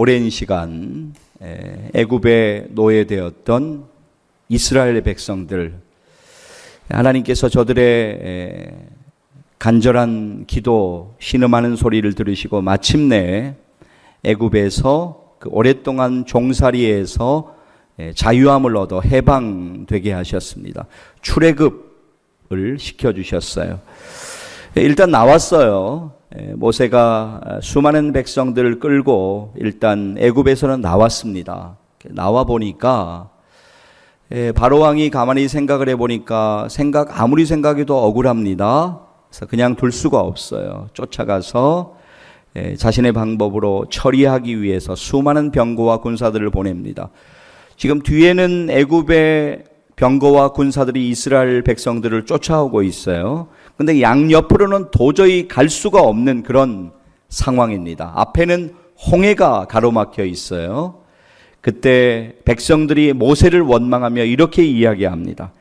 오랜 시간 애굽에 노예되었던 이스라엘의 백성들, 하나님께서 저들의 간절한 기도, 신음하는 소리를 들으시고 마침내 애굽에서 그 오랫동안 종살이에서 자유함을 얻어 해방되게 하셨습니다. 출애굽을 시켜주셨어요. 일단 나왔어요. 모세가 수많은 백성들을 끌고 일단 애굽에서는 나왔습니다. 나와 보니까 바로 왕이 가만히 생각을 해보니까 아무리 생각해도 억울합니다. 그래서 그냥 둘 수가 없어요. 쫓아가서 자신의 방법으로 처리하기 위해서 수많은 병거와 군사들을 보냅니다. 지금 뒤에는 애굽의 병거와 군사들이 이스라엘 백성들을 쫓아오고 있어요. 근데 양옆으로는 도저히 갈 수가 없는 그런 상황입니다. 앞에는 홍해가 가로막혀 있어요. 그때 백성들이 모세를 원망하며 이렇게 이야기합니다.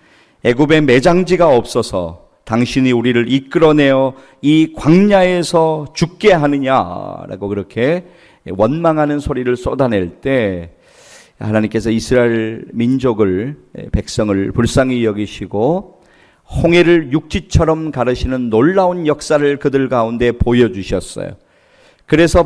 애굽에 매장지가 없어서 당신이 우리를 이끌어내어 이 광야에서 죽게 하느냐라고 그렇게 원망하는 소리를 쏟아낼 때 하나님께서 이스라엘 민족을, 백성을 불쌍히 여기시고 홍해를 육지처럼 가르시는 놀라운 역사를 그들 가운데 보여주셨어요. 그래서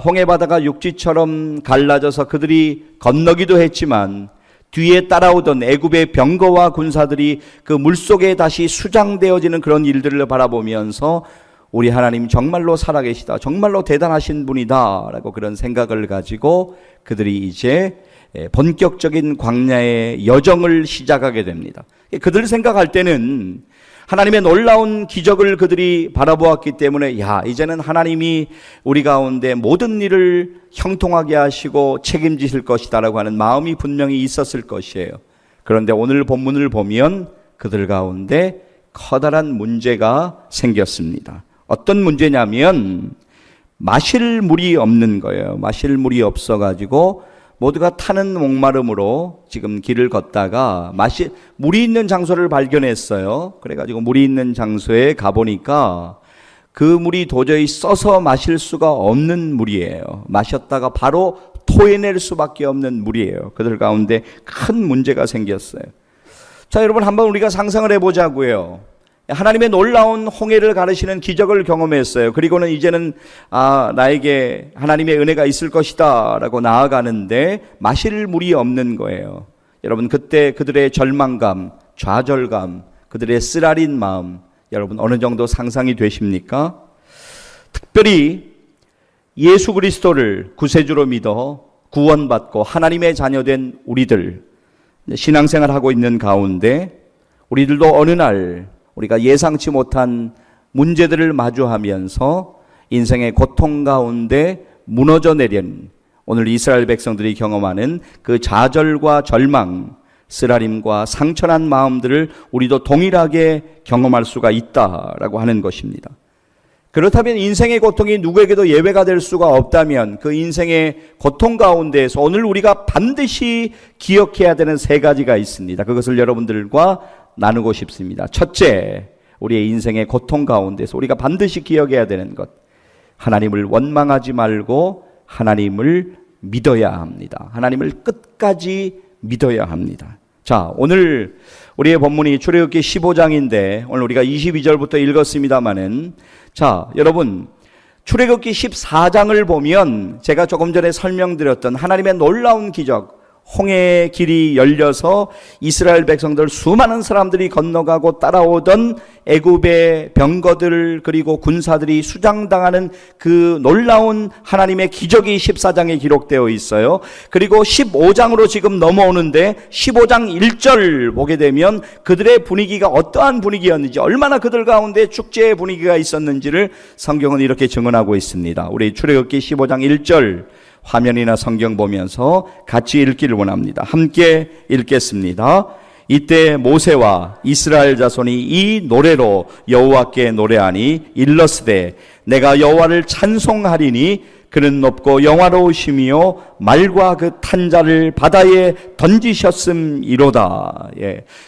홍해 바다가 육지처럼 갈라져서 그들이 건너기도 했지만 뒤에 따라오던 애굽의 병거와 군사들이 그 물속에 다시 수장되어지는 그런 일들을 바라보면서 우리 하나님 정말로 살아계시다, 정말로 대단하신 분이다 라고 그런 생각을 가지고 그들이 이제 본격적인 광야의 여정을 시작하게 됩니다. 그들 생각할 때는 하나님의 놀라운 기적을 그들이 바라보았기 때문에 이제는 하나님이 우리 가운데 모든 일을 형통하게 하시고 책임지실 것이다 라고 하는 마음이 분명히 있었을 것이에요. 그런데 오늘 본문을 보면 그들 가운데 커다란 문제가 생겼습니다. 어떤 문제냐면 마실 물이 없는 거예요. 마실 물이 없어가지고 모두가 타는 목마름으로 지금 길을 걷다가 물이 있는 장소를 발견했어요. 그래가지고 물이 있는 장소에 가보니까 그 물이 도저히 써서 마실 수가 없는 물이에요. 마셨다가 바로 토해낼 수밖에 없는 물이에요. 그들 가운데 큰 문제가 생겼어요. 자, 여러분 한번 우리가 상상을 해보자고요. 하나님의 놀라운 홍해를 가르시는 기적을 경험했어요. 그리고는 이제는 나에게 하나님의 은혜가 있을 것이다 라고 나아가는데 마실 물이 없는 거예요. 여러분 그때 그들의 절망감, 좌절감, 그들의 쓰라린 마음, 여러분 어느 정도 상상이 되십니까? 특별히 예수 그리스도를 구세주로 믿어 구원받고 하나님의 자녀된 우리들, 신앙생활하고 있는 가운데 우리들도 어느 날 우리가 예상치 못한 문제들을 마주하면서 인생의 고통 가운데 무너져 내린 오늘 이스라엘 백성들이 경험하는 그 좌절과 절망, 쓰라림과 상처난 마음들을 우리도 동일하게 경험할 수가 있다라고 하는 것입니다. 그렇다면 인생의 고통이 누구에게도 예외가 될 수가 없다면 그 인생의 고통 가운데에서 오늘 우리가 반드시 기억해야 되는 세 가지가 있습니다. 그것을 여러분들과 나누고 싶습니다. 첫째, 우리의 인생의 고통 가운데서 우리가 반드시 기억해야 되는 것, 하나님을 원망하지 말고 하나님을 믿어야 합니다. 하나님을 끝까지 믿어야 합니다. 자, 오늘 우리의 본문이 출애굽기 15장인데 오늘 우리가 22절부터 읽었습니다마는, 자, 여러분 출애굽기 14장을 보면 제가 조금 전에 설명드렸던 하나님의 놀라운 기적, 홍해의 길이 열려서 이스라엘 백성들 수많은 사람들이 건너가고 따라오던 애굽의 병거들 그리고 군사들이 수장당하는 그 놀라운 하나님의 기적이 14장에 기록되어 있어요. 그리고 15장으로 지금 넘어오는데 15장 1절 보게 되면 그들의 분위기가 어떠한 분위기였는지, 얼마나 그들 가운데 축제의 분위기가 있었는지를 성경은 이렇게 증언하고 있습니다. 우리 출애굽기 15장 1절 화면이나 성경 보면서 같이 읽기를 원합니다. 함께 읽겠습니다. 이때 모세와 이스라엘 자손이 이 노래로 여호와께 노래하니 일러스되 내가 여호와를 찬송하리니 그는 높고 영화로우시며 말과 그 탄자를 바다에 던지셨음이로다.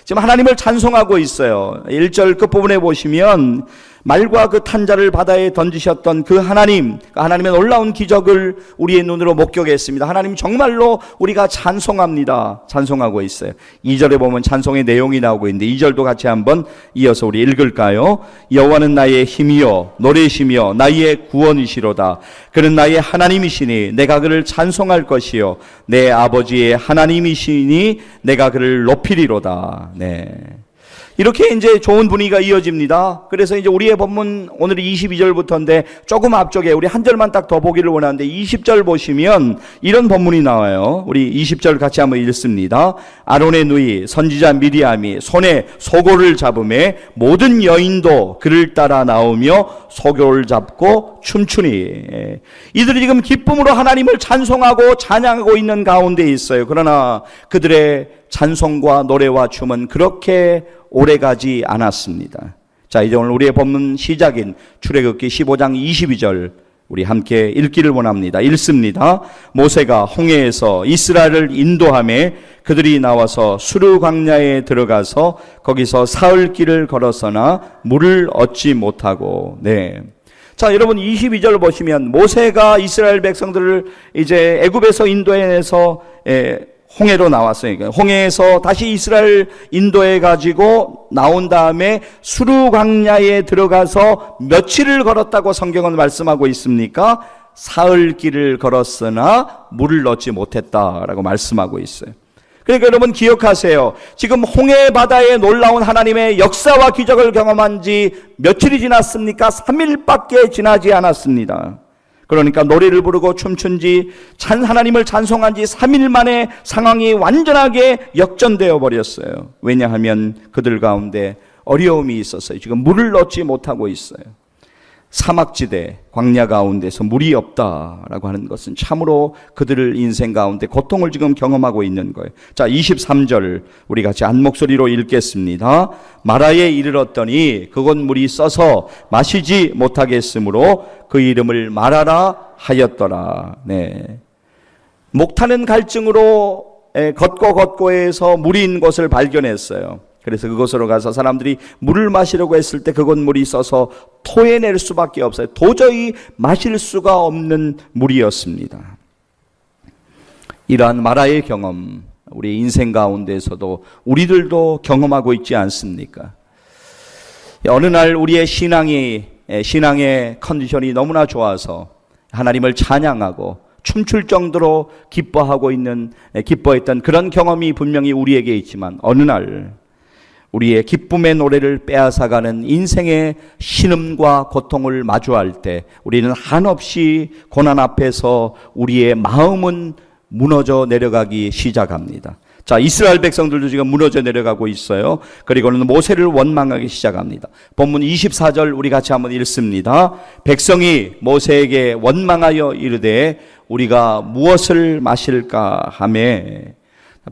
지금 하나님을 찬송하고 있어요. 1절 끝부분에 보시면 말과 그 탄자를 바다에 던지셨던 그 하나님, 하나님의 놀라운 기적을 우리의 눈으로 목격했습니다. 하나님 정말로 우리가 찬송합니다. 찬송하고 있어요. 2절에 보면 찬송의 내용이 나오고 있는데 2절도 같이 한번 이어서 우리 읽을까요? 여호와는 나의 힘이요 노래시며 나의 구원이시로다. 그는 나의 하나님이시니 내가 그를 찬송할 것이요 내 아버지의 하나님이시니 내가 그를 높이리로다. 네. 이렇게 이제 좋은 분위기가 이어집니다. 그래서 이제 우리의 본문 오늘이 22절부터인데 조금 앞쪽에 우리 한 절만 딱 더 보기를 원하는데 20절 보시면 이런 본문이 나와요. 우리 20절 같이 한번 읽습니다. 아론의 누이 선지자 미리암이 손에 소고를 잡음에 모든 여인도 그를 따라 나오며 소고를 잡고 춤추니. 이들이 지금 기쁨으로 하나님을 찬송하고 찬양하고 있는 가운데 있어요. 그러나 그들의 찬송과 노래와 춤은 그렇게 오래가지 않았습니다. 자, 이제 오늘 우리의 본문 시작인 출애굽기 15장 22절 우리 함께 읽기를 원합니다. 읽습니다. 모세가 홍해에서 이스라엘을 인도하며 그들이 나와서 수르 광야에 들어가서 거기서 사흘 길을 걸었으나 물을 얻지 못하고. 네. 자, 여러분 22절 보시면 모세가 이스라엘 백성들을 이제 애굽에서 인도해내서 홍해로 나왔어요. 홍해에서 다시 이스라엘 인도해 가지고 나온 다음에 수르 광야에 들어가서 며칠을 걸었다고 성경은 말씀하고 있습니까? 사흘 길을 걸었으나 물을 얻지 못했다라고 말씀하고 있어요. 그러니까 여러분 기억하세요. 지금 홍해 바다에 놀라운 하나님의 역사와 기적을 경험한 지 며칠이 지났습니까? 3일밖에 지나지 않았습니다. 그러니까 노래를 부르고 춤춘 지 하나님을 찬송한 지 3일 만에 상황이 완전하게 역전되어 버렸어요. 왜냐하면 그들 가운데 어려움이 있었어요. 지금 물을 얻지 못하고 있어요. 사막지대 광야 가운데서 물이 없다라고 하는 것은 참으로 그들을 인생 가운데 고통을 지금 경험하고 있는 거예요. 자, 23절 우리 같이 한 목소리로 읽겠습니다. 마라에 이르렀더니 그곳 물이 써서 마시지 못하겠으므로 그 이름을 마라라 하였더라. 네. 목타는 갈증으로 걷고해서 물이 있는 곳을 발견했어요. 그래서 그곳으로 가서 사람들이 물을 마시려고 했을 때 그곳 물이 써서 토해낼 수밖에 없어요. 도저히 마실 수가 없는 물이었습니다. 이러한 마라의 경험, 우리 인생 가운데서도 우리들도 경험하고 있지 않습니까? 어느 날 우리의 신앙의 컨디션이 너무나 좋아서 하나님을 찬양하고 춤출 정도로 기뻐했던 그런 경험이 분명히 우리에게 있지만 어느 날 우리의 기쁨의 노래를 빼앗아가는 인생의 신음과 고통을 마주할 때 우리는 한없이 고난 앞에서 우리의 마음은 무너져 내려가기 시작합니다. 자, 이스라엘 백성들도 지금 무너져 내려가고 있어요. 그리고는 모세를 원망하기 시작합니다. 본문 24절 우리 같이 한번 읽습니다. 백성이 모세에게 원망하여 이르되 우리가 무엇을 마실까 하매.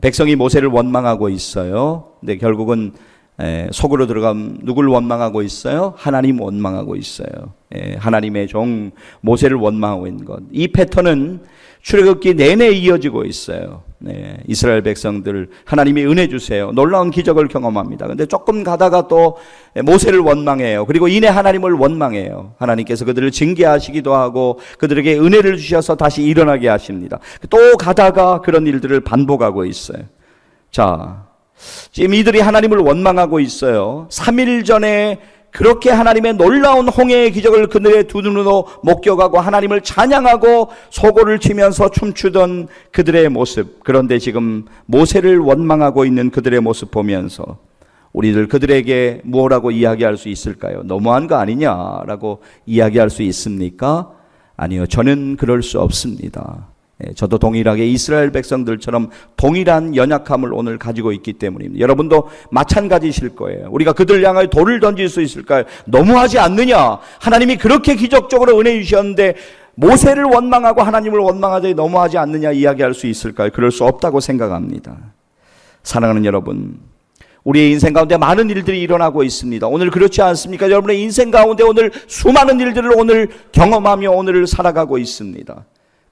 백성이 모세를 원망하고 있어요. 근데 결국은 속으로 들어가면 누굴 원망하고 있어요? 하나님 원망하고 있어요. 하나님의 종 모세를 원망하고 있는 것. 이 패턴은 출애굽기 내내 이어지고 있어요. 네, 이스라엘 백성들 하나님이 은혜 주세요. 놀라운 기적을 경험합니다. 근데 조금 가다가 또 모세를 원망해요. 그리고 이내 하나님을 원망해요. 하나님께서 그들을 징계하시기도 하고 그들에게 은혜를 주셔서 다시 일어나게 하십니다. 또 가다가 그런 일들을 반복하고 있어요. 자, 지금 이들이 하나님을 원망하고 있어요. 3일 전에 그렇게 하나님의 놀라운 홍해의 기적을 그들의 두 눈으로 목격하고 하나님을 찬양하고 소고를 치면서 춤추던 그들의 모습, 그런데 지금 모세를 원망하고 있는 그들의 모습 보면서 우리들 그들에게 뭐라고 이야기할 수 있을까요? 너무한 거 아니냐라고 이야기할 수 있습니까? 아니요, 저는 그럴 수 없습니다. 저도 동일하게 이스라엘 백성들처럼 동일한 연약함을 오늘 가지고 있기 때문입니다. 여러분도 마찬가지실 거예요. 우리가 그들 향하여 돌을 던질 수 있을까요? 너무하지 않느냐? 하나님이 그렇게 기적적으로 은혜 주셨는데 모세를 원망하고 하나님을 원망하되 너무하지 않느냐 이야기할 수 있을까요? 그럴 수 없다고 생각합니다. 사랑하는 여러분, 우리의 인생 가운데 많은 일들이 일어나고 있습니다. 오늘 그렇지 않습니까? 여러분의 인생 가운데 오늘 수많은 일들을 오늘 경험하며 오늘을 살아가고 있습니다.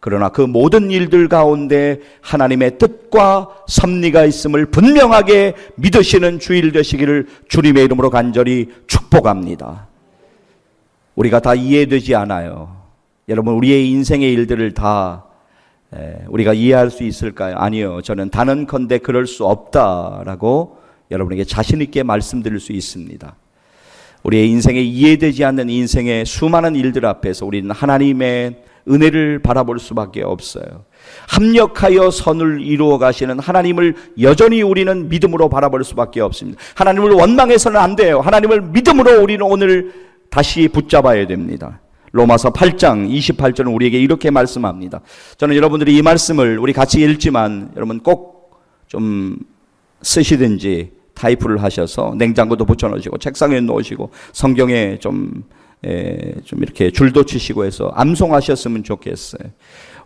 그러나 그 모든 일들 가운데 하나님의 뜻과 섭리가 있음을 분명하게 믿으시는 주일 되시기를 주님의 이름으로 간절히 축복합니다. 우리가 다 이해되지 않아요. 여러분, 우리의 인생의 일들을 다 우리가 이해할 수 있을까요? 아니요. 저는 단언컨대 그럴 수 없다라고 여러분에게 자신 있게 말씀드릴 수 있습니다. 우리의 인생에 이해되지 않는 인생의 수많은 일들 앞에서 우리는 하나님의 은혜를 바라볼 수밖에 없어요. 합력하여 선을 이루어 가시는 하나님을 여전히 우리는 믿음으로 바라볼 수밖에 없습니다. 하나님을 원망해서는 안 돼요. 하나님을 믿음으로 우리는 오늘 다시 붙잡아야 됩니다. 로마서 8장 28절은 우리에게 이렇게 말씀합니다. 저는 여러분들이 이 말씀을 우리 같이 읽지만 여러분 꼭 좀 쓰시든지 타이프를 하셔서 냉장고도 붙여놓으시고 책상에 놓으시고 성경에 좀 이렇게 줄도 치시고 해서 암송하셨으면 좋겠어요.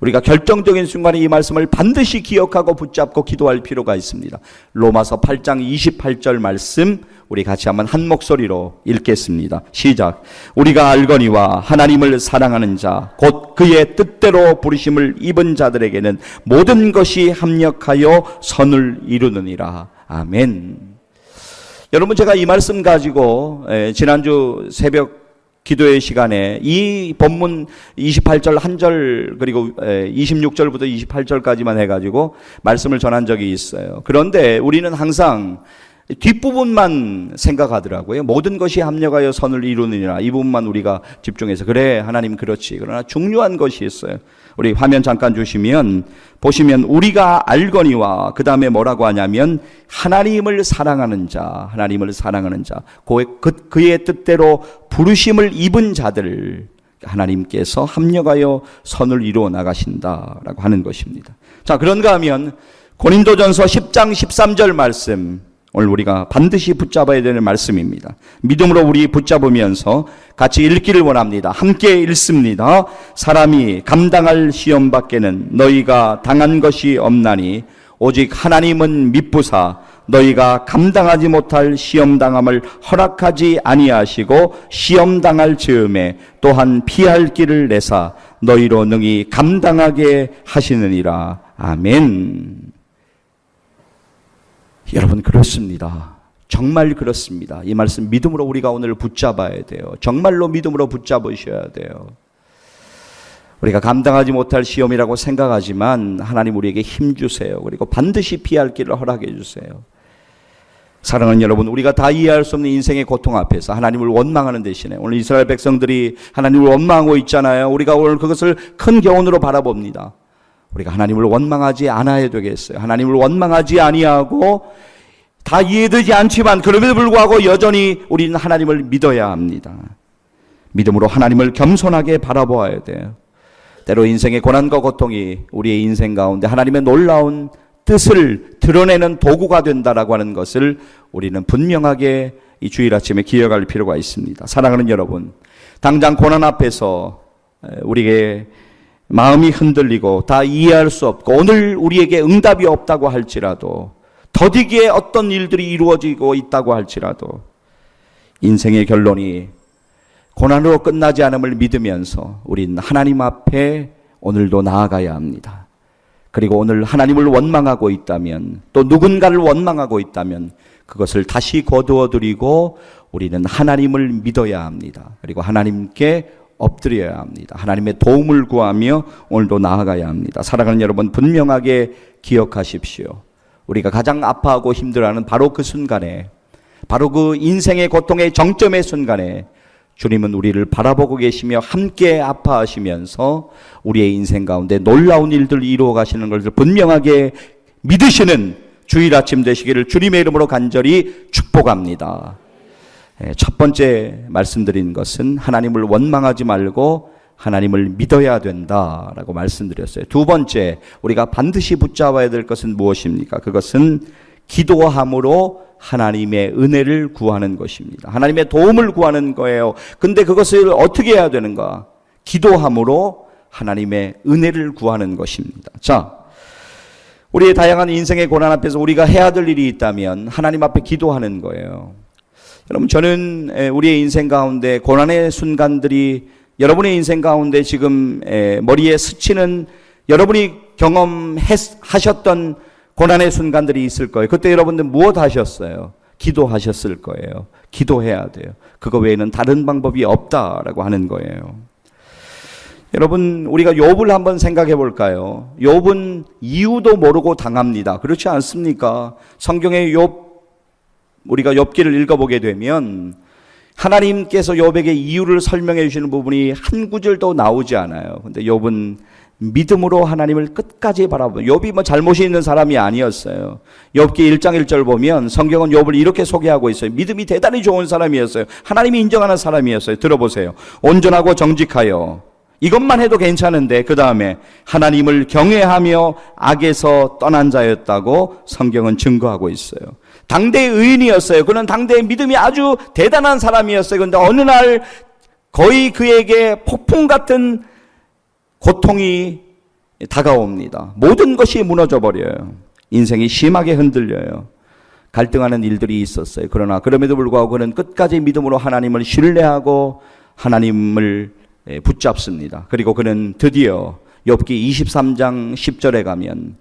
우리가 결정적인 순간에 이 말씀을 반드시 기억하고 붙잡고 기도할 필요가 있습니다. 로마서 8장 28절 말씀 우리 같이 한번 한 목소리로 읽겠습니다. 시작. 우리가 알거니와 하나님을 사랑하는 자 곧 그의 뜻대로 부르심을 입은 자들에게는 모든 것이 합력하여 선을 이루느니라. 아멘. 여러분, 제가 이 말씀 가지고 지난주 새벽 기도의 시간에 이 본문 28절 한 절 그리고 26절부터 28절까지만 해가지고 말씀을 전한 적이 있어요. 그런데 우리는 항상 뒷부분만 생각하더라고요. 모든 것이 합력하여 선을 이루느니라. 이 부분만 우리가 집중해서 그래 하나님 그렇지. 그러나 중요한 것이 있어요. 우리 화면 잠깐 주시면 보시면 우리가 알거니와 그 다음에 뭐라고 하냐면 하나님을 사랑하는 자, 하나님을 사랑하는 자, 그의 뜻대로 부르심을 입은 자들 하나님께서 합력하여 선을 이루어 나가신다라고 하는 것입니다. 자, 그런가 하면 고린도전서 10장 13절 말씀 오늘 우리가 반드시 붙잡아야 되는 말씀입니다. 믿음으로 우리 붙잡으면서 같이 읽기를 원합니다. 함께 읽습니다. 사람이 감당할 시험 밖에는 너희가 당한 것이 없나니 오직 하나님은 미쁘사 너희가 감당하지 못할 시험당함을 허락하지 아니하시고 시험당할 즈음에 또한 피할 길을 내사 너희로 능히 감당하게 하시느니라. 아멘. 여러분, 그렇습니다. 정말 그렇습니다. 이 말씀 믿음으로 우리가 오늘 붙잡아야 돼요. 정말로 믿음으로 붙잡으셔야 돼요. 우리가 감당하지 못할 시험이라고 생각하지만 하나님 우리에게 힘 주세요. 그리고 반드시 피할 길을 허락해 주세요. 사랑하는 여러분, 우리가 다 이해할 수 없는 인생의 고통 앞에서 하나님을 원망하는 대신에 오늘 이스라엘 백성들이 하나님을 원망하고 있잖아요. 우리가 오늘 그것을 큰 교훈으로 바라봅니다. 우리가 하나님을 원망하지 않아야 되겠어요. 하나님을 원망하지 아니하고 다 이해되지 않지만 그럼에도 불구하고 여전히 우리는 하나님을 믿어야 합니다. 믿음으로 하나님을 겸손하게 바라보아야 돼요. 때로 인생의 고난과 고통이 우리의 인생 가운데 하나님의 놀라운 뜻을 드러내는 도구가 된다라고 하는 것을 우리는 분명하게 이 주일 아침에 기억할 필요가 있습니다. 사랑하는 여러분, 당장 고난 앞에서 우리에게 마음이 흔들리고 다 이해할 수 없고 오늘 우리에게 응답이 없다고 할지라도 더디게 어떤 일들이 이루어지고 있다고 할지라도 인생의 결론이 고난으로 끝나지 않음을 믿으면서 우리는 하나님 앞에 오늘도 나아가야 합니다. 그리고 오늘 하나님을 원망하고 있다면 또 누군가를 원망하고 있다면 그것을 다시 거두어드리고 우리는 하나님을 믿어야 합니다. 그리고 하나님께 엎드려야 합니다. 하나님의 도움을 구하며 오늘도 나아가야 합니다. 사랑하는 여러분, 분명하게 기억하십시오. 우리가 가장 아파하고 힘들어하는 바로 그 순간에, 바로 그 인생의 고통의 정점의 순간에 주님은 우리를 바라보고 계시며 함께 아파하시면서 우리의 인생 가운데 놀라운 일들을 이루어 가시는 것을 분명하게 믿으시는 주일 아침 되시기를 주님의 이름으로 간절히 축복합니다. 첫 번째 말씀드린 것은 하나님을 원망하지 말고 하나님을 믿어야 된다라고 말씀드렸어요. 두 번째, 우리가 반드시 붙잡아야 될 것은 무엇입니까? 그것은 기도함으로 하나님의 은혜를 구하는 것입니다. 하나님의 도움을 구하는 거예요. 근데 그것을 어떻게 해야 되는가? 기도함으로 하나님의 은혜를 구하는 것입니다. 자, 우리의 다양한 인생의 고난 앞에서 우리가 해야 될 일이 있다면 하나님 앞에 기도하는 거예요. 여러분, 저는 우리의 인생 가운데 고난의 순간들이 여러분의 인생 가운데 지금 머리에 스치는 여러분이 경험하셨던 고난의 순간들이 있을 거예요. 그때 여러분들 무엇 하셨어요? 기도하셨을 거예요. 기도해야 돼요. 그거 외에는 다른 방법이 없다라고 하는 거예요. 여러분, 우리가 욥을 한번 생각해 볼까요? 욥은 이유도 모르고 당합니다. 그렇지 않습니까? 성경의 우리가 욥기를 읽어보게 되면 하나님께서 욥에게 이유를 설명해 주시는 부분이 한 구절도 나오지 않아요. 근데 욥은 믿음으로 하나님을 끝까지 바라보고, 욥이 잘못이 있는 사람이 아니었어요. 욥기 1장 1절 보면 성경은 욥을 이렇게 소개하고 있어요. 믿음이 대단히 좋은 사람이었어요. 하나님이 인정하는 사람이었어요. 들어보세요. 온전하고 정직하여, 이것만 해도 괜찮은데 그 다음에 하나님을 경외하며 악에서 떠난 자였다고 성경은 증거하고 있어요. 당대의 의인이었어요. 그는 당대의 믿음이 아주 대단한 사람이었어요. 그런데 어느 날 거의 그에게 폭풍 같은 고통이 다가옵니다. 모든 것이 무너져 버려요. 인생이 심하게 흔들려요. 갈등하는 일들이 있었어요. 그러나 그럼에도 불구하고 그는 끝까지 믿음으로 하나님을 신뢰하고 하나님을 붙잡습니다. 그리고 그는 드디어 욥기 23장 10절에 가면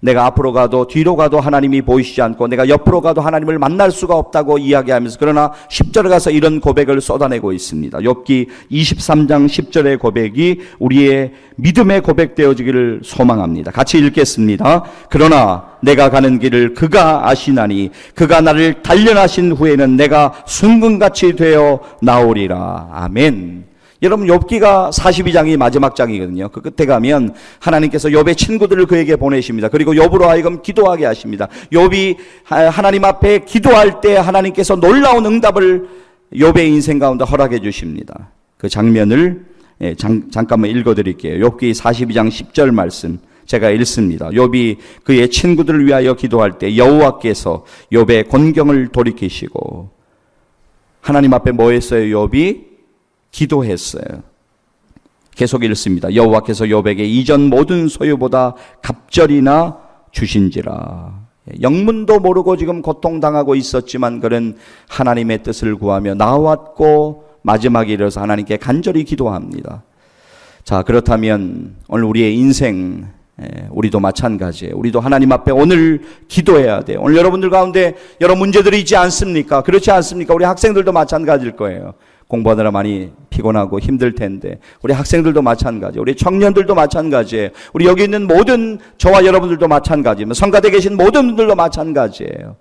내가 앞으로 가도 뒤로 가도 하나님이 보이시지 않고 내가 옆으로 가도 하나님을 만날 수가 없다고 이야기하면서, 그러나 10절에 가서 이런 고백을 쏟아내고 있습니다. 욥기 23장 10절의 고백이 우리의 믿음의 고백되어지기를 소망합니다. 같이 읽겠습니다. 그러나 내가 가는 길을 그가 아시나니 그가 나를 단련하신 후에는 내가 순금같이 되어 나오리라. 아멘. 여러분, 욥기가 42장이 마지막 장이거든요. 그 끝에 가면 하나님께서 욥의 친구들을 그에게 보내십니다. 그리고 욥으로 하여금 기도하게 하십니다. 욥이 하나님 앞에 기도할 때 하나님께서 놀라운 응답을 욥의 인생 가운데 허락해 주십니다. 그 장면을 잠깐만 읽어드릴게요. 욥기 42장 10절 말씀 제가 읽습니다. 욥이 그의 친구들을 위하여 기도할 때 여호와께서 욥의 곤경을 돌이키시고, 하나님 앞에 뭐 했어요? 욥이 기도했어요. 계속 읽습니다. 여호와께서 욥에게 이전 모든 소유보다 갑절이나 주신지라. 영문도 모르고 지금 고통당하고 있었지만 그는 하나님의 뜻을 구하며 나왔고 마지막에 이르러서 하나님께 간절히 기도합니다. 자, 그렇다면 오늘 우리의 인생, 우리도 마찬가지예요. 우리도 하나님 앞에 오늘 기도해야 돼요. 오늘 여러분들 가운데 여러 문제들이 있지 않습니까? 그렇지 않습니까? 우리 학생들도 마찬가지일 거예요. 공부하느라 많이 피곤하고 힘들 텐데, 우리 학생들도 마찬가지, 우리 청년들도 마찬가지예요. 우리 여기 있는 모든 저와 여러분들도 마찬가지예요. 성가대에 계신 모든 분들도 마찬가지예요.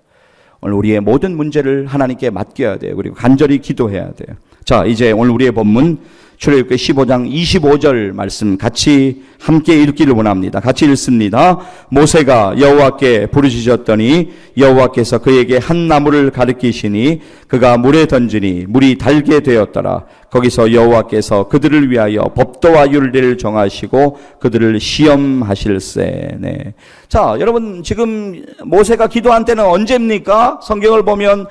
오늘 우리의 모든 문제를 하나님께 맡겨야 돼요. 그리고 간절히 기도해야 돼요. 자, 이제 오늘 우리의 본문 출애굽기 15장 25절 말씀 같이 함께 읽기를 원합니다. 같이 읽습니다. 모세가 여호와께 부르짖었더니 여호와께서 그에게 한 나무를 가리키시니 그가 물에 던지니 물이 달게 되었더라. 거기서 여호와께서 그들을 위하여 법도와 율례를 정하시고 그들을 시험하실세. 네. 자, 여러분, 지금 모세가 기도한 때는 언제입니까? 성경을 보면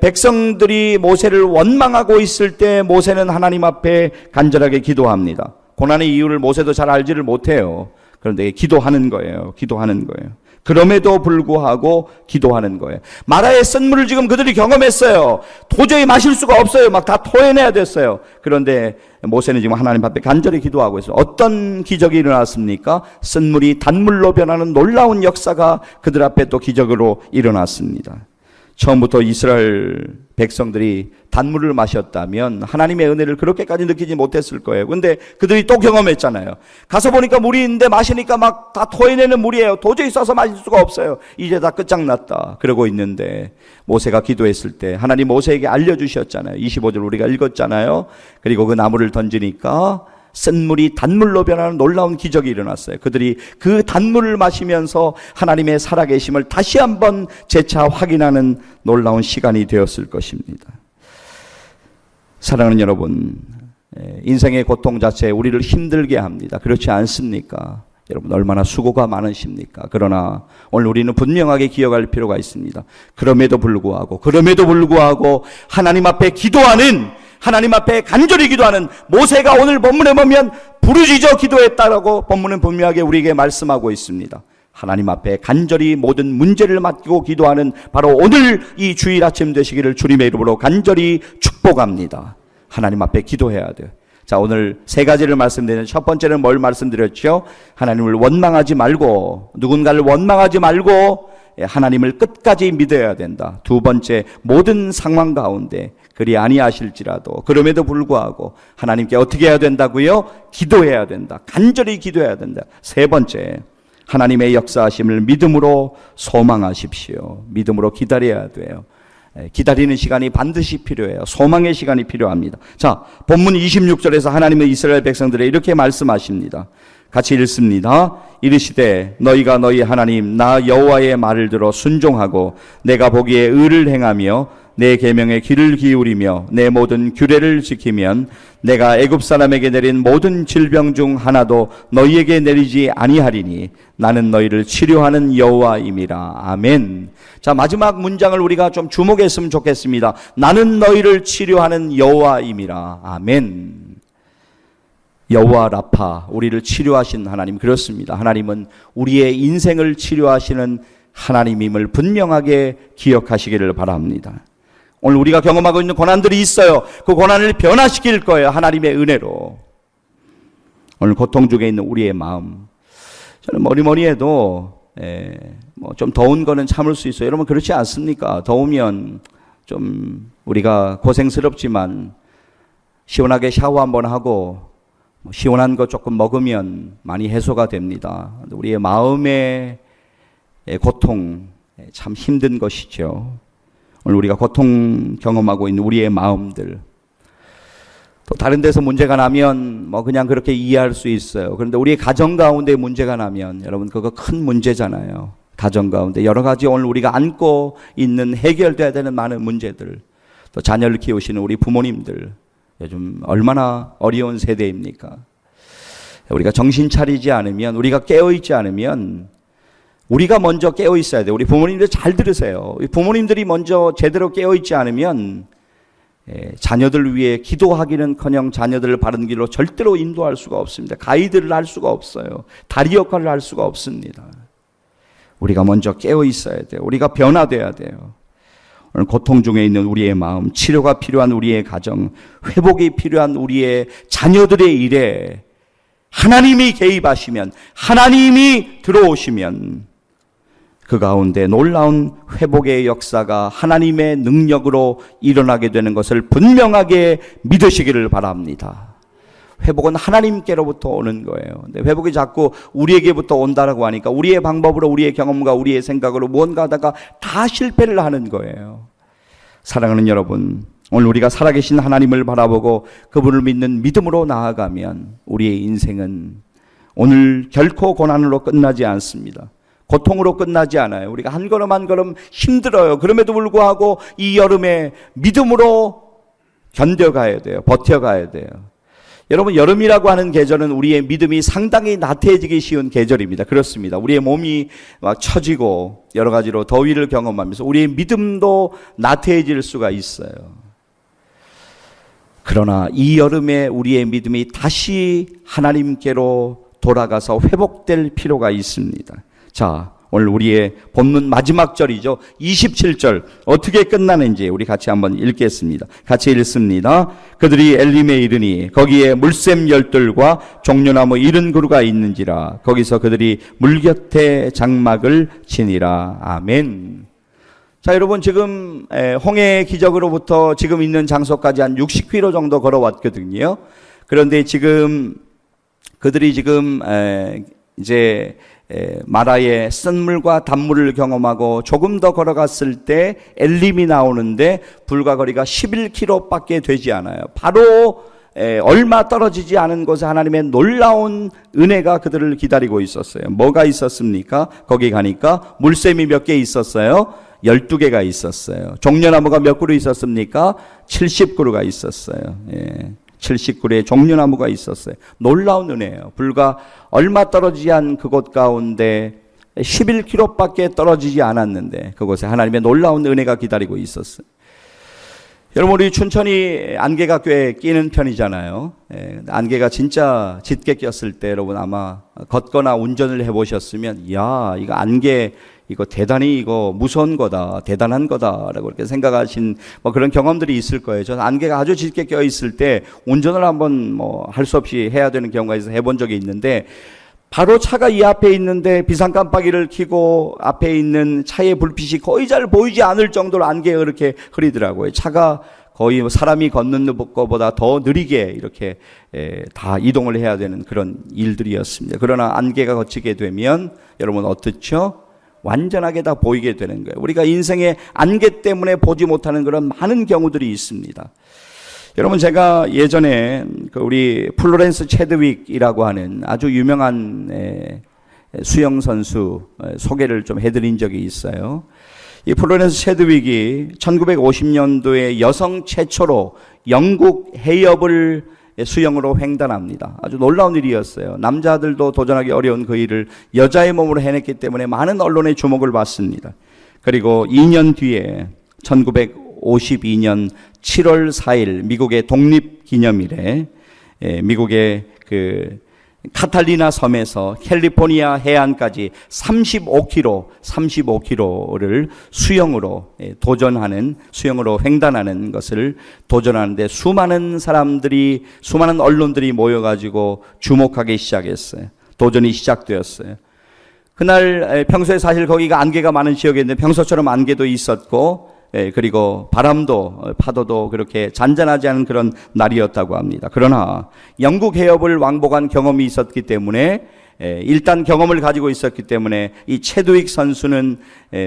백성들이 모세를 원망하고 있을 때 모세는 하나님 앞에 간절하게 기도합니다. 고난의 이유를 모세도 잘 알지를 못해요. 그런데 기도하는 거예요. 기도하는 거예요. 그럼에도 불구하고 기도하는 거예요. 마라의 쓴물을 지금 그들이 경험했어요. 도저히 마실 수가 없어요. 막 다 토해내야 됐어요. 그런데 모세는 지금 하나님 앞에 간절히 기도하고 있어요. 어떤 기적이 일어났습니까? 쓴물이 단물로 변하는 놀라운 역사가 그들 앞에 또 기적으로 일어났습니다. 처음부터 이스라엘 백성들이 단물을 마셨다면 하나님의 은혜를 그렇게까지 느끼지 못했을 거예요. 근데 그들이 또 경험했잖아요. 가서 보니까 물이 있는데 마시니까 막 다 토해내는 물이에요. 도저히 써서 마실 수가 없어요. 이제 다 끝장났다. 그러고 있는데 모세가 기도했을 때 하나님 모세에게 알려주셨잖아요. 25절 우리가 읽었잖아요. 그리고 그 나무를 던지니까 쓴물이 단물로 변하는 놀라운 기적이 일어났어요. 그들이 그 단물을 마시면서 하나님의 살아계심을 다시 한번 재차 확인하는 놀라운 시간이 되었을 것입니다. 사랑하는 여러분, 인생의 고통 자체 우리를 힘들게 합니다. 그렇지 않습니까? 여러분, 얼마나 수고가 많으십니까? 그러나 오늘 우리는 분명하게 기억할 필요가 있습니다. 그럼에도 불구하고 하나님 앞에 기도하는, 하나님 앞에 간절히 기도하는 모세가 오늘 본문에 보면 부르짖어 기도했다라고 본문은 분명하게 우리에게 말씀하고 있습니다. 하나님 앞에 간절히 모든 문제를 맡기고 기도하는 바로 오늘 이 주일 아침 되시기를 주님의 이름으로 간절히 축복합니다. 하나님 앞에 기도해야 돼요. 자, 오늘 세 가지를 말씀드리는데 첫 번째는 뭘 말씀드렸죠? 하나님을 원망하지 말고, 누군가를 원망하지 말고 하나님을 끝까지 믿어야 된다. 두 번째, 모든 상황 가운데 그리 아니하실지라도 그럼에도 불구하고 하나님께 어떻게 해야 된다고요? 기도해야 된다. 간절히 기도해야 된다. 세 번째, 하나님의 역사하심을 믿음으로 소망하십시오. 믿음으로 기다려야 돼요. 기다리는 시간이 반드시 필요해요. 소망의 시간이 필요합니다. 자, 본문 26절에서 하나님은 이스라엘 백성들에 이렇게 말씀하십니다. 같이 읽습니다. 이르시되 너희가 너희 하나님 나 여호와의 말을 들어 순종하고 내가 보기에 의를 행하며 내 계명에 귀를 기울이며 내 모든 규례를 지키면 내가 애굽 사람에게 내린 모든 질병 중 하나도 너희에게 내리지 아니하리니 나는 너희를 치료하는 여호와임이라. 아멘. 자, 마지막 문장을 우리가 좀 주목했으면 좋겠습니다. 나는 너희를 치료하는 여호와임이라. 아멘. 여호와 라파, 우리를 치료하신 하나님, 그렇습니다. 하나님은 우리의 인생을 치료하시는 하나님임을 분명하게 기억하시기를 바랍니다. 오늘 우리가 경험하고 있는 고난들이 있어요. 그 고난을 변화시킬 거예요. 하나님의 은혜로. 오늘 고통 중에 있는 우리의 마음, 저는 머리머리해도 뭐 좀 더운 거는 참을 수 있어요. 여러분 그렇지 않습니까? 더우면 좀 우리가 고생스럽지만 시원하게 샤워 한번 하고 시원한 거 조금 먹으면 많이 해소가 됩니다. 우리의 마음의 고통 참 힘든 것이죠. 오늘 우리가 고통 경험하고 있는 우리의 마음들, 또 다른 데서 문제가 나면 뭐 그냥 그렇게 이해할 수 있어요. 그런데 우리의 가정 가운데 문제가 나면 여러분 그거 큰 문제잖아요. 가정 가운데 여러 가지 오늘 우리가 안고 있는 해결돼야 되는 많은 문제들, 또 자녀를 키우시는 우리 부모님들, 요즘 얼마나 어려운 세대입니까? 우리가 정신 차리지 않으면, 우리가 깨어있지 않으면 우리가 먼저 깨어있어야 돼요. 우리 부모님들 잘 들으세요. 부모님들이 먼저 제대로 깨어있지 않으면 자녀들 위해 기도하기는커녕 자녀들을 바른 길로 절대로 인도할 수가 없습니다. 가이드를 할 수가 없어요. 다리 역할을 할 수가 없습니다. 우리가 먼저 깨어있어야 돼요. 우리가 변화돼야 돼요. 오늘 고통 중에 있는 우리의 마음, 치료가 필요한 우리의 가정, 회복이 필요한 우리의 자녀들의 일에 하나님이 개입하시면, 하나님이 들어오시면 그 가운데 놀라운 회복의 역사가 하나님의 능력으로 일어나게 되는 것을 분명하게 믿으시기를 바랍니다. 회복은 하나님께로부터 오는 거예요. 근데 회복이 자꾸 우리에게부터 온다라고 하니까 우리의 방법으로, 우리의 경험과 우리의 생각으로 무언가 하다가 다 실패를 하는 거예요. 사랑하는 여러분, 오늘 우리가 살아계신 하나님을 바라보고 그분을 믿는 믿음으로 나아가면 우리의 인생은 오늘 결코 고난으로 끝나지 않습니다. 고통으로 끝나지 않아요. 우리가 한 걸음 한 걸음 힘들어요. 그럼에도 불구하고 이 여름에 믿음으로 견뎌가야 돼요. 버텨가야 돼요. 여러분, 여름이라고 하는 계절은 우리의 믿음이 상당히 나태해지기 쉬운 계절입니다. 그렇습니다. 우리의 몸이 막 처지고 여러 가지로 더위를 경험하면서 우리의 믿음도 나태해질 수가 있어요. 그러나 이 여름에 우리의 믿음이 다시 하나님께로 돌아가서 회복될 필요가 있습니다. 자, 오늘 우리의 본문 마지막 절이죠. 27절 어떻게 끝나는지 우리 같이 한번 읽겠습니다. 같이 읽습니다. 그들이 엘림에 이르니 거기에 물샘 열들과 종려나무 70그루가 있는지라 거기서 그들이 물 곁에 장막을 치니라. 아멘. 자, 여러분, 지금 홍해 기적으로부터 지금 있는 장소까지 한 60km 정도 걸어왔거든요. 그런데 지금 그들이 지금 이제 마라의 쓴물과 단물을 경험하고 조금 더 걸어갔을 때 엘림이 나오는데 불과 거리가 11km밖에 되지 않아요. 바로 얼마 떨어지지 않은 곳에 하나님의 놀라운 은혜가 그들을 기다리고 있었어요. 뭐가 있었습니까? 거기 가니까 물샘이 몇 개 있었어요? 12개가 있었어요. 종려나무가 몇 그루 있었습니까? 70그루가 있었어요. 70그루의 종려나무가 있었어요. 놀라운 은혜예요. 불과 얼마 떨어지지 않은 그곳 가운데 11km밖에 떨어지지 않았는데 그곳에 하나님의 놀라운 은혜가 기다리고 있었어요. 여러분, 우리 춘천이 안개가 꽤 끼는 편이잖아요. 안개가 진짜 짙게 꼈을 때 여러분 아마 걷거나 운전을 해보셨으면 야, 이거 안개 이거 대단히 이거 무서운 거다, 대단한 거다라고 이렇게 생각하신 뭐 그런 경험들이 있을 거예요. 저는 안개가 아주 짙게 껴 있을 때 운전을 한번 뭐 할 수 없이 해야 되는 경우가 있어서 해본 적이 있는데 바로 차가 이 앞에 있는데 비상 깜빡이를 켜고 앞에 있는 차의 불빛이 거의 잘 보이지 않을 정도로 안개가 그렇게 흐리더라고요. 차가 거의 사람이 걷는 것보다 더 느리게 이렇게 다 이동을 해야 되는 그런 일들이었습니다. 그러나 안개가 걷히게 되면 여러분 어떻죠? 완전하게 다 보이게 되는 거예요. 우리가 인생의 안개 때문에 보지 못하는 그런 많은 경우들이 있습니다. 여러분, 제가 예전에 우리 플로렌스 체드윅이라고 하는 아주 유명한 수영 선수 소개를 좀 해드린 적이 있어요. 이 플로렌스 체드윅이 1950년도에 여성 최초로 영국 해협을 수영으로 횡단합니다. 아주 놀라운 일이었어요. 남자들도 도전하기 어려운 그 일을 여자의 몸으로 해냈기 때문에 많은 언론의 주목을 받습니다. 그리고 2년 뒤에 1952년 7월 4일 미국의 독립기념일에 미국의 카탈리나 섬에서 캘리포니아 해안까지 35km를 수영으로 도전하는, 수영으로 횡단하는 것을 도전하는데 수많은 사람들이, 수많은 언론들이 모여가지고 주목하기 시작했어요. 도전이 시작되었어요. 그날 평소에 사실 거기가 안개가 많은 지역이었는데 평소처럼 안개도 있었고 그리고 바람도 파도도 그렇게 잔잔하지 않은 그런 날이었다고 합니다. 그러나 영국 해협을 왕복한 경험이 있었기 때문에 일단 경험을 가지고 있었기 때문에 이 체드윅 선수는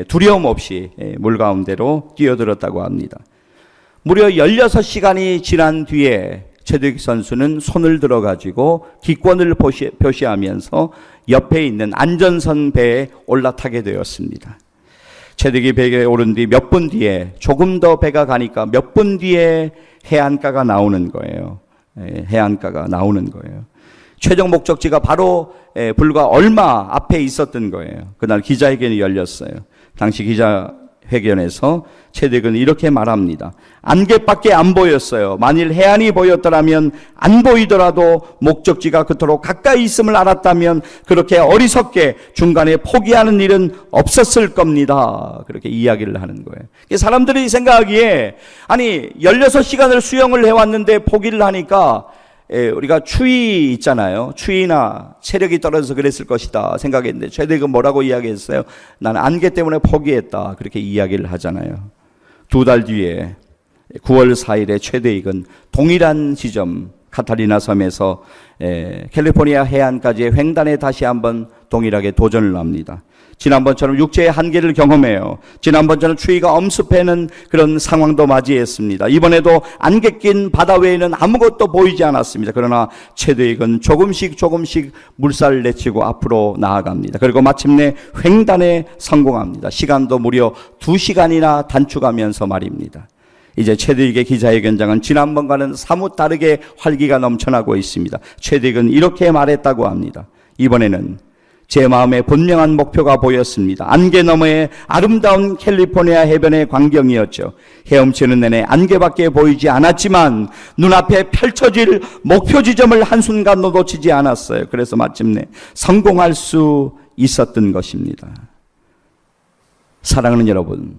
두려움 없이 물 가운데로 뛰어들었다고 합니다. 무려 16시간이 지난 뒤에 체드윅 선수는 손을 들어가지고 기권을 표시하면서 옆에 있는 안전선 배에 올라타게 되었습니다. 체드윅이 배에 오른 뒤 몇 분 뒤에, 조금 더 배가 가니까 몇 분 뒤에 해안가가 나오는 거예요. 해안가가 나오는 거예요. 최종 목적지가 바로 불과 얼마 앞에 있었던 거예요. 그날 기자회견이 열렸어요. 당시 기자회견에서 체드윅은 이렇게 말합니다. 안개밖에 안 보였어요. 만일 해안이 보였더라면, 안 보이더라도 목적지가 그토록 가까이 있음을 알았다면 그렇게 어리석게 중간에 포기하는 일은 없었을 겁니다. 그렇게 이야기를 하는 거예요. 사람들이 생각하기에, 아니 16시간을 수영을 해왔는데 포기를 하니까 우리가 추위 있잖아요. 추위나 체력이 떨어져서 그랬을 것이다 생각했는데 체드윅은 뭐라고 이야기했어요? 나는 안개 때문에 포기했다. 그렇게 이야기를 하잖아요. 2달 뒤에 9월 4일에 체드윅은 동일한 지점 카탈리나 섬에서 캘리포니아 해안까지의 횡단에 다시 한번 동일하게 도전을 합니다. 지난번처럼 육체의 한계를 경험해요. 지난번처럼 추위가 엄습해는 그런 상황도 맞이했습니다. 이번에도 안개 낀 바다 외에는 아무것도 보이지 않았습니다. 그러나 체드윅은 조금씩 물살을 내치고 앞으로 나아갑니다. 그리고 마침내 횡단에 성공합니다. 시간도 무려 2시간이나 단축하면서 말입니다. 이제 체드윅의 기자회견장은 지난번과는 사뭇 다르게 활기가 넘쳐나고 있습니다. 체드윅은 이렇게 말했다고 합니다. 이번에는 제 마음에 분명한 목표가 보였습니다. 안개 너머의 아름다운 캘리포니아 해변의 광경이었죠. 헤엄치는 내내 안개밖에 보이지 않았지만 눈앞에 펼쳐질 목표 지점을 한순간도 놓치지 않았어요. 그래서 마침내 성공할 수 있었던 것입니다. 사랑하는 여러분,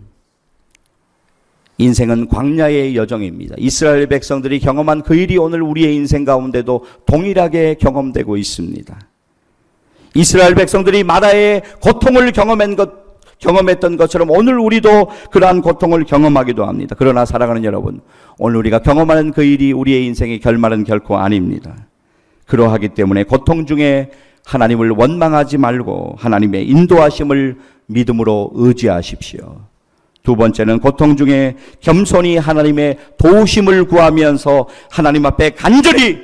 인생은 광야의 여정입니다. 이스라엘 백성들이 경험한 그 일이 오늘 우리의 인생 가운데도 동일하게 경험되고 있습니다. 이스라엘 백성들이 마라의 고통을 경험했던 것처럼 오늘 우리도 그러한 고통을 경험하기도 합니다. 그러나 사랑하는 여러분, 오늘 우리가 경험하는 그 일이 우리의 인생의 결말은 결코 아닙니다. 그러하기 때문에 고통 중에 하나님을 원망하지 말고 하나님의 인도하심을 믿음으로 의지하십시오. 두 번째는 고통 중에 겸손히 하나님의 도우심을 구하면서 하나님 앞에 간절히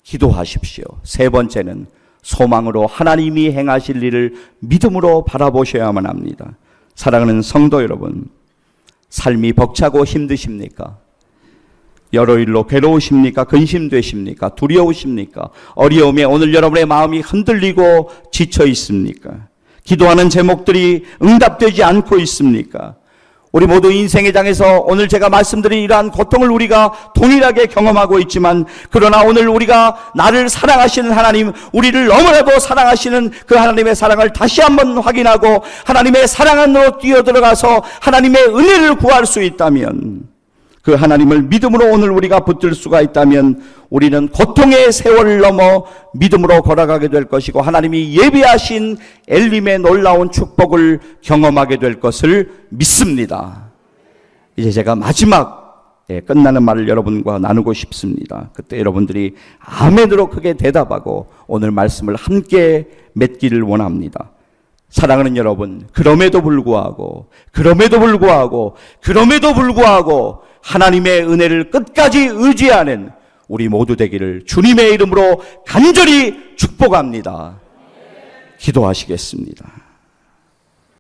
기도하십시오. 세 번째는 소망으로 하나님이 행하실 일을 믿음으로 바라보셔야만 합니다. 사랑하는 성도 여러분, 삶이 벅차고 힘드십니까? 여러 일로 괴로우십니까? 근심되십니까? 두려우십니까? 어려움에 오늘 여러분의 마음이 흔들리고 지쳐 있습니까? 기도하는 제목들이 응답되지 않고 있습니까? 우리 모두 인생의 장에서 오늘 제가 말씀드린 이러한 고통을 우리가 동일하게 경험하고 있지만, 그러나 오늘 우리가 나를 사랑하시는 하나님, 우리를 너무나도 사랑하시는 그 하나님의 사랑을 다시 한번 확인하고 하나님의 사랑 안으로 뛰어들어가서 하나님의 은혜를 구할 수 있다면, 그 하나님을 믿음으로 오늘 우리가 붙들 수가 있다면 우리는 고통의 세월을 넘어 믿음으로 걸어가게 될 것이고 하나님이 예비하신 엘림의 놀라운 축복을 경험하게 될 것을 믿습니다. 이제 제가 마지막 끝나는 말을 여러분과 나누고 싶습니다. 그때 여러분들이 아멘으로 크게 대답하고 오늘 말씀을 함께 맺기를 원합니다. 사랑하는 여러분, 그럼에도 불구하고 하나님의 은혜를 끝까지 의지하는 우리 모두 되기를 주님의 이름으로 간절히 축복합니다. 기도하시겠습니다.